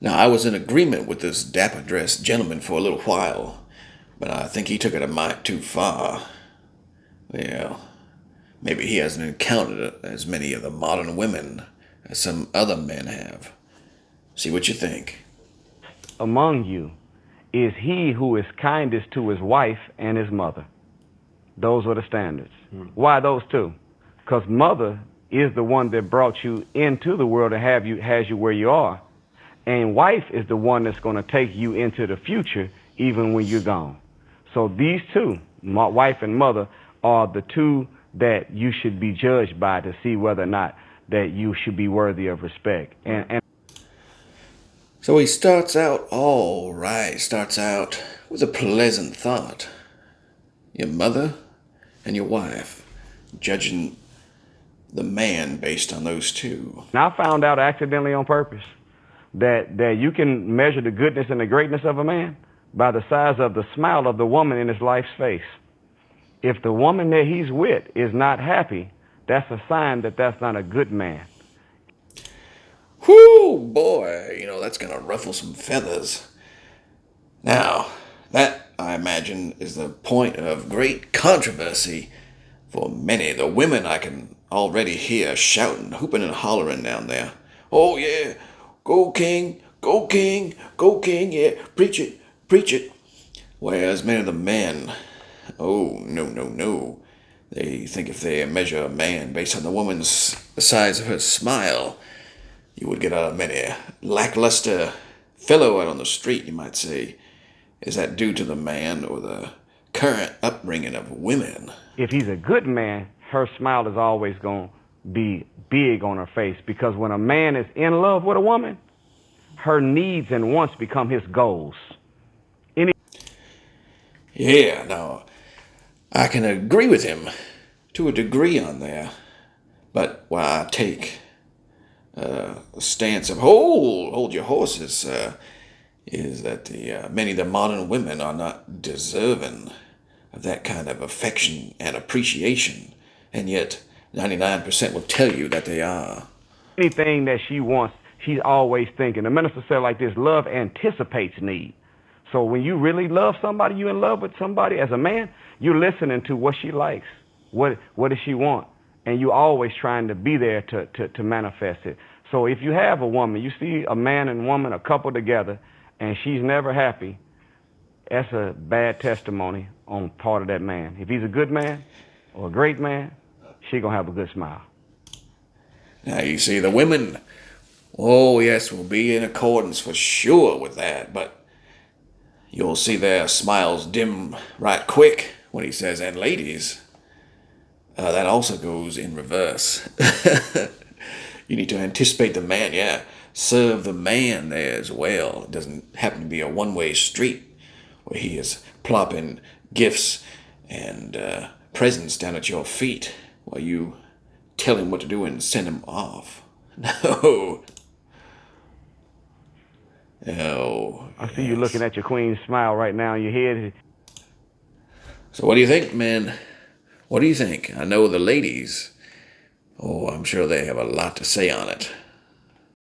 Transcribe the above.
Now, I was in agreement with this dapper-dressed gentleman for a little while, but I think he took it a mite too far. Well, maybe he hasn't encountered as many of the modern women as some other men have. See what you think. Among you is he who is kindest to his wife and his mother. Those are the standards. Why those two? Because mother is the one that brought you into the world and has you where you are. And wife is the one that's going to take you into the future even when you're gone. So these two, my wife and mother, are the two that you should be judged by to see whether or not that you should be worthy of respect. And So he starts out all right, starts out with a pleasant thought. Your mother and your wife, judging the man based on those two. I found out accidentally on purpose that you can measure the goodness and the greatness of a man by the size of the smile of the woman in his life's face. If the woman that he's with is not happy, that's a sign that that's not a good man. Whoo, boy, that's going to ruffle some feathers. Now, that, I imagine, is the point of great controversy for many. The women I can already hear shouting, hooping and hollering down there. Oh, yeah, go king, go king, go king, yeah, preach it, preach it. Whereas many of the men, oh, no, no, no. They think if they measure a man based on the size of her smile, you would get a many lackluster fellow out on the street, you might say. Is that due to the man or the current upbringing of women? If he's a good man, her smile is always going to be big on her face, because when a man is in love with a woman, her needs and wants become his goals. Yeah, now, I can agree with him to a degree on there. But while I take a stance of hold your horses, is that many of the modern women are not deserving of that kind of affection and appreciation, and yet 99% will tell you that they are. Anything that she wants, she's always thinking. The minister said like this: love anticipates need. So when you really love somebody, you in love with somebody as a man, you're listening to what she likes. What does she want? And you always trying to be there to manifest it. So if you have a woman, you see a man and woman, a couple together, and she's never happy, that's a bad testimony on part of that man. If he's a good man or a great man, she gonna have a good smile. Now you see the women, oh yes, will be in accordance for sure with that, but you'll see their smiles dim right quick when he says, and ladies, that also goes in reverse. You need to anticipate the man, yeah. Serve the man there as well. It doesn't happen to be a one-way street where he is plopping gifts and presents down at your feet while you tell him what to do and send him off. No. No. I see you looking at your queen's smile right now in your head. So what do you think, man? What do you think? I know the ladies, oh, I'm sure they have a lot to say on it.